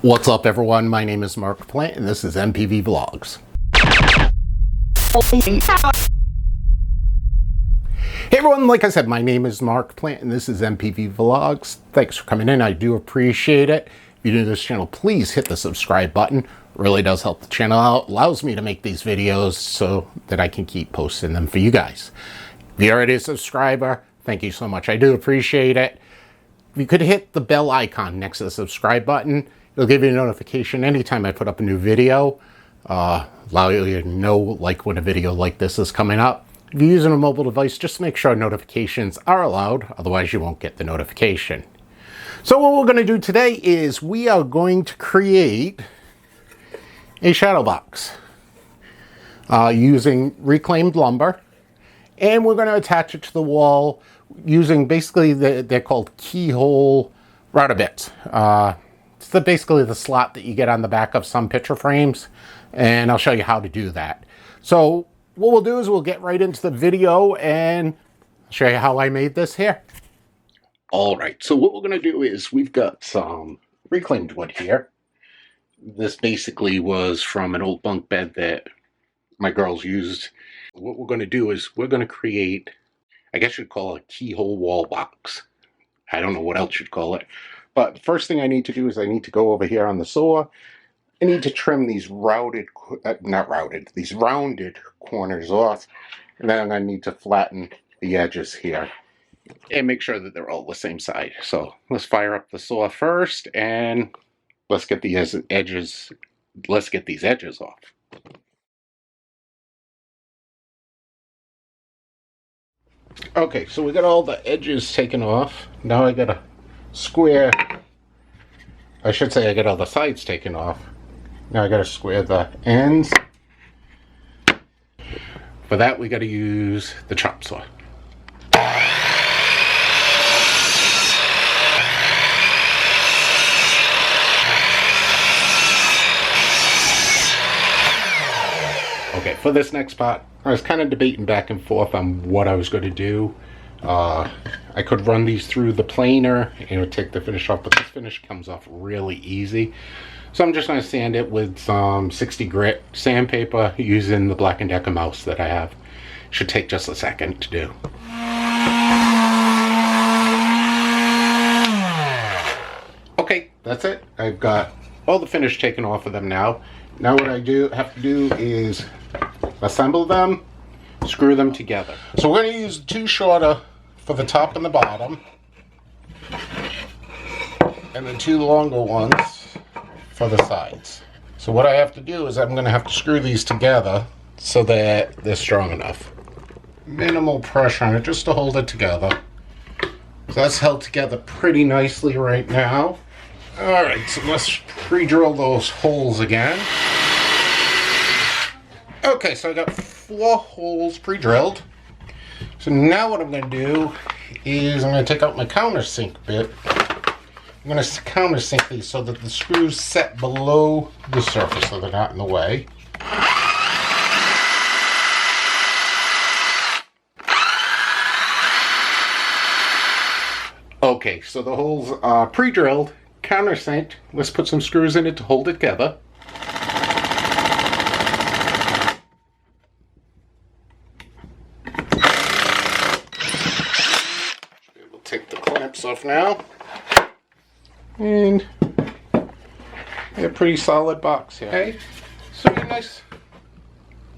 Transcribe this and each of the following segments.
What's up, everyone? My name is Mark Plant and this is MPV Vlogs. Hey everyone, like I said, my name is Mark Plant and this is MPV Vlogs. Thanks for coming in. I do appreciate it. If you're new to this channel, please hit the subscribe button. It really does help the channel out. Allows me to make these videos so that I can keep posting them for you guys. If you're already a subscriber, thank you so much. I do appreciate it. If you could hit the bell icon next to the subscribe button, it'll give you a notification anytime I put up a new video. Allow you to know when a video like this is coming up. If you're using a mobile device, just make sure notifications are allowed, otherwise you won't get the notification. So what we're going to do today is we are going to create a shadow box using reclaimed lumber, and we're going to attach it to the wall using basically they're called Keyhole router bits. It's basically the slot that you get on the back of some picture frames, and I'll show you how to do that. So what we'll do is we'll get right into the video and show you how I made this here. All right, so what we're going to do is we've got some reclaimed wood here. This basically was from an old bunk bed that my girls used. What we're going to do is we're going to create, I guess you'd call it a keyhole wall box. I don't know what else you'd call it. But the first thing I need to do is I need to go over here on the saw. I need to trim these rounded corners off. And then I'm going to need to flatten the edges here and make sure that they're all the same side. So let's fire up the saw first and let's get these edges off. Okay, so we got all the edges taken off. Now I got a square, I should say I got all the sides taken off. Now I got to square the ends. For that we got to use the chop saw. Okay, for this next part, I was kind of debating back and forth on what I was going to do. I could run these through the planer and it would take the finish off, but this finish comes off really easy. So I'm just going to sand it with some 60 grit sandpaper using the Black & Decker mouse that I have. Should take just a second to do. Okay, that's it. I've got all the finish taken off of them now. Now what I have to do is assemble them, screw them together. So we're going to use two shorter for the top and the bottom, and the two longer ones for the sides. So what I have to do is I'm going to have to screw these together so that they're strong enough. Minimal pressure on it just to hold it together. So that's held together pretty nicely right now. Alright, so let's pre-drill those holes again. Okay, so I got 4 holes pre-drilled. So now what I'm going to do is I'm going to take out my countersink bit. I'm going to countersink these so that the screws set below the surface so they're not in the way. Okay, so the holes are pre-drilled, countersinked. Let's put some screws in it to hold it together. We'll take the clamps off now. And a pretty solid box here. Okay, so a nice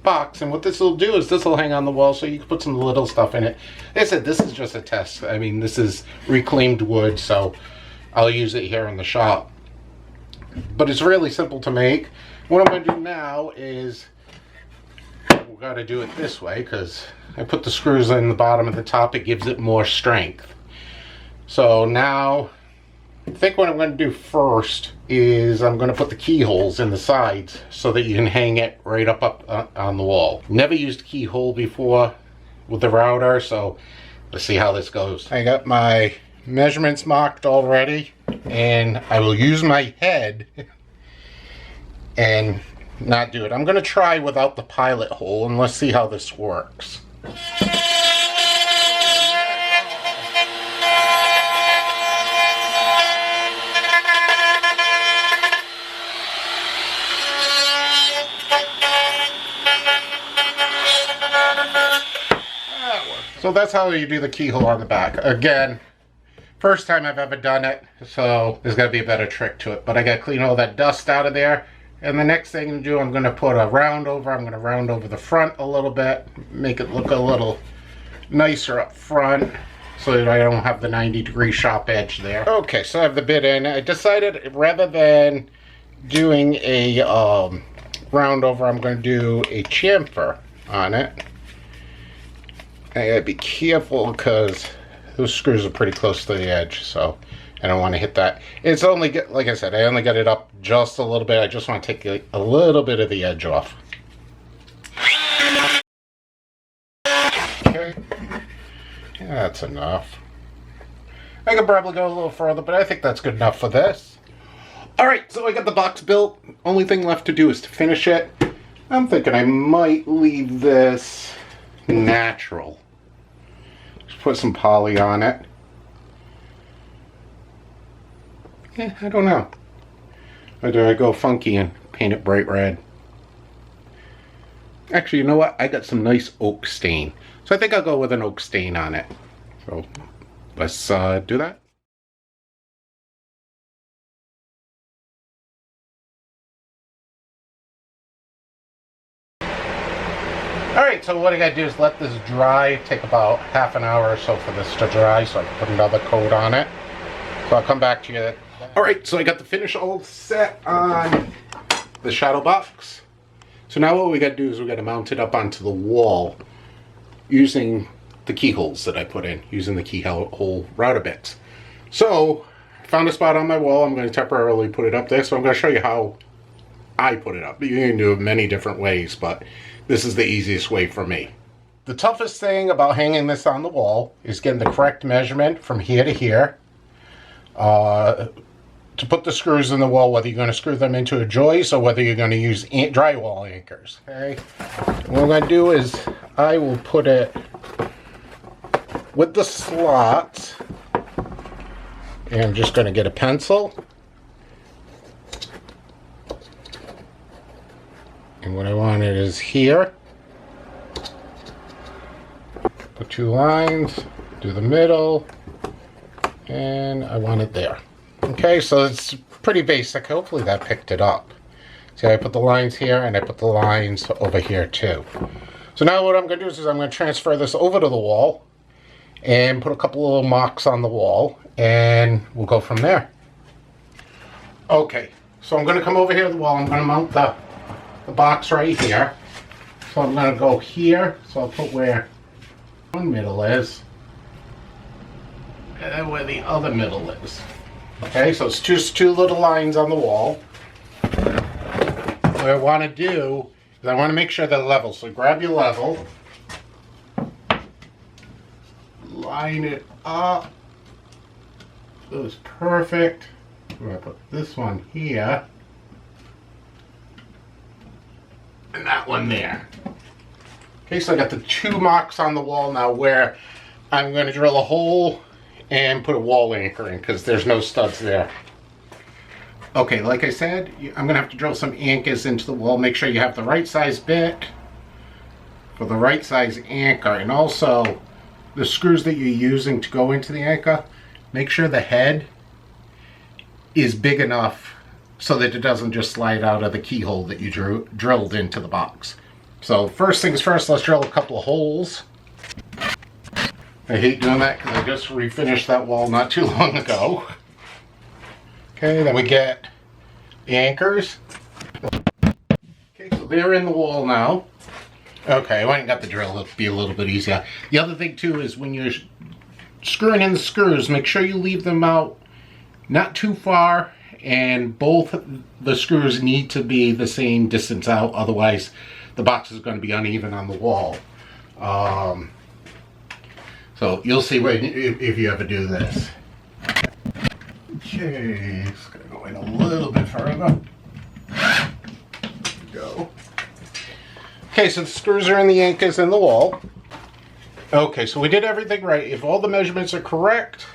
box, and what this will do is this will hang on the wall so you can put some little stuff in it. Like I said, this is just a test. I mean, this is reclaimed wood, so I'll use it here in the shop. But it's really simple to make. What I'm going to do now is we've got to do it this way because I put the screws in the bottom and the top. It gives it more strength. So now I think what I'm going to do first is I'm going to put the keyholes in the sides so that you can hang it right up on the wall. Never used a keyhole before with the router, so let's see how this goes. I got my measurements marked already, and I will use my head and not do it. I'm going to try without the pilot hole, and let's see how this works. So that's how you do the keyhole on the back. Again, first time I've ever done it, so there's got to be a better trick to it. But I got to clean all that dust out of there. And the next thing to do, I'm going to put a round over. I'm going to round over the front a little bit, make it look a little nicer up front so that I don't have the 90-degree sharp edge there. Okay, so I have the bit in. I decided rather than doing a round over, I'm going to do a chamfer on it. I gotta be careful because those screws are pretty close to the edge, so I don't want to hit that. It's only, like I said, I only got it up just a little bit. I just want to take a little bit of the edge off. Okay, yeah, that's enough. I could probably go a little further, but I think that's good enough for this. Alright, so I got the box built. Only thing left to do is to finish it. I'm thinking I might leave this natural. Just put some poly on it. Yeah, I don't know. Or do I go funky and paint it bright red? Actually, you know what? I got some nice oak stain. So I think I'll go with an oak stain on it. So let's do that. Alright, so what I gotta do is let this dry. Take about half an hour or so for this to dry so I can put another coat on it. So I'll come back to you. Alright, so I got the finish all set on the shadow box. So now what we gotta do is we gotta mount it up onto the wall using the keyholes that I put in, using the keyhole router bits. So I found a spot on my wall. I'm going to temporarily put it up there. So I'm going to show you how I put it up. You can do it many different ways, but this is the easiest way for me. The toughest thing about hanging this on the wall is getting the correct measurement from here to here. To put the screws in the wall, whether you're going to screw them into a joist or whether you're going to use drywall anchors. Okay. What I'm going to do is I will put it with the slots, and I'm just going to get a pencil. And what I want it is here. Put 2 lines, do the middle, and I want it there. Okay, so it's pretty basic. Hopefully that picked it up. See, I put the lines here and I put the lines over here too. So now what I'm going to do is I'm going to transfer this over to the wall and put a couple little marks on the wall, and we'll go from there. Okay, so I'm going to come over here to the wall. I'm going to mount the box right here. So I'm going to go here. So I'll put where one middle is and then where the other middle is. Okay, so it's just 2 little lines on the wall. What I want to do is I want to make sure they're level. So grab your level, line it up. It was perfect. I'm going to put this one here and that one there. Okay, so I got the 2 marks on the wall now where I'm going to drill a hole and put a wall anchor in because there's no studs there. Okay, like I said, I'm going to have to drill some anchors into the wall. Make sure you have the right size bit for the right size anchor, and also the screws that you're using to go into the anchor, make sure the head is big enough so that it doesn't just slide out of the keyhole that you drilled into the box. So first things first, let's drill a couple of holes. I hate doing that because I just refinished that wall not too long ago. Okay, then we get the anchors. Okay, so they're in the wall now. Okay, I went and got the drill. It'll be a little bit easier. The other thing too is when you're screwing in the screws, make sure you leave them out not too far, and both the screws need to be the same distance out. Otherwise, the box is going to be uneven on the wall. So you'll see if you ever do this. Okay, it's going to go in a little bit further. There we go. Okay, so the screws are in the anchors in the wall. Okay, so we did everything right. If all the measurements are correct,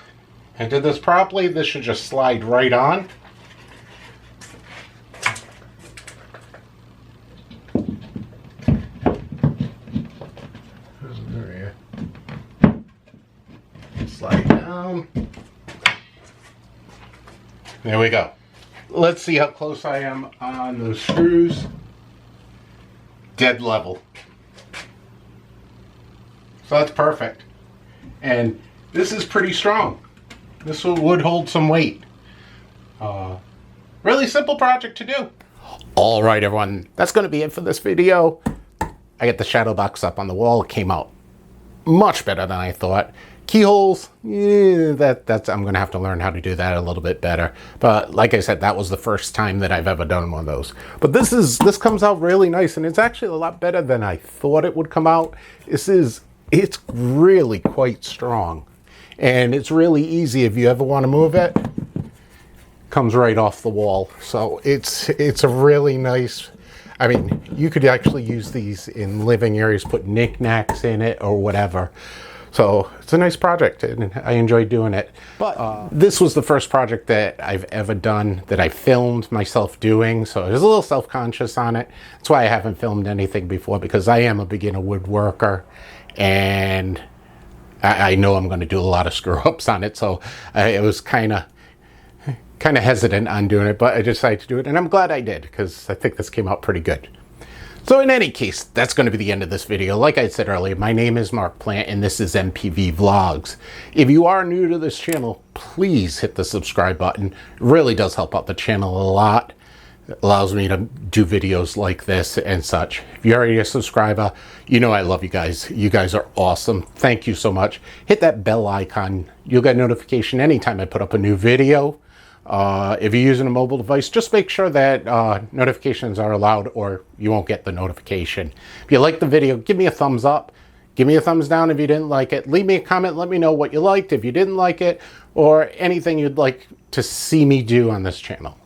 I did this properly, this should just slide right on. down. There we go. Let's see how close I am on those screws. Dead level. So that's perfect. And this is pretty strong. This would hold some weight. Really simple project to do. All right, everyone. That's going to be it for this video. I got the shadow box up on the wall. It came out much better than I thought. Keyholes, that's I'm going to have to learn how to do that a little bit better. But like I said, that was the first time that I've ever done one of those. But this comes out really nice, and it's actually a lot better than I thought it would come out. It's really quite strong, and it's really easy if you ever want to move it. Comes right off the wall. So it's a really nice, I mean, you could actually use these in living areas, put knickknacks in it or whatever. So it's a nice project, and I enjoy doing it. But this was the first project that I've ever done that I filmed myself doing, so I was a little self-conscious on it. That's why I haven't filmed anything before, because I am a beginner woodworker, and I know I'm going to do a lot of screw-ups on it, so I was kind of hesitant on doing it, but I decided to do it, and I'm glad I did, because I think this came out pretty good. So in any case, that's going to be the end of this video. Like I said earlier, my name is Mark Plant, and this is MPV Vlogs. If you are new to this channel, please hit the subscribe button. It really does help out the channel a lot. It allows me to do videos like this and such. If you're already a subscriber, you know I love you guys. You guys are awesome. Thank you so much. Hit that bell icon. You'll get notification anytime I put up a new video. If you're using a mobile device, just make sure that notifications are allowed, or you won't get the notification. If you like the video, give me a thumbs up. Give me a thumbs down if you didn't like it. Leave me a comment. Let me know what you liked, if you didn't like it, or anything you'd like to see me do on this channel.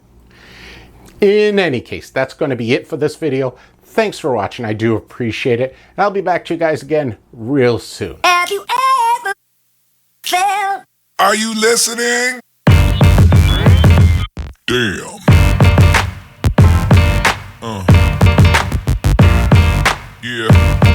In any case, that's going to be it for this video. Thanks for watching. I do appreciate it. And I'll be back to you guys again real soon. Have you ever felt? Are you listening? Damn. Yeah.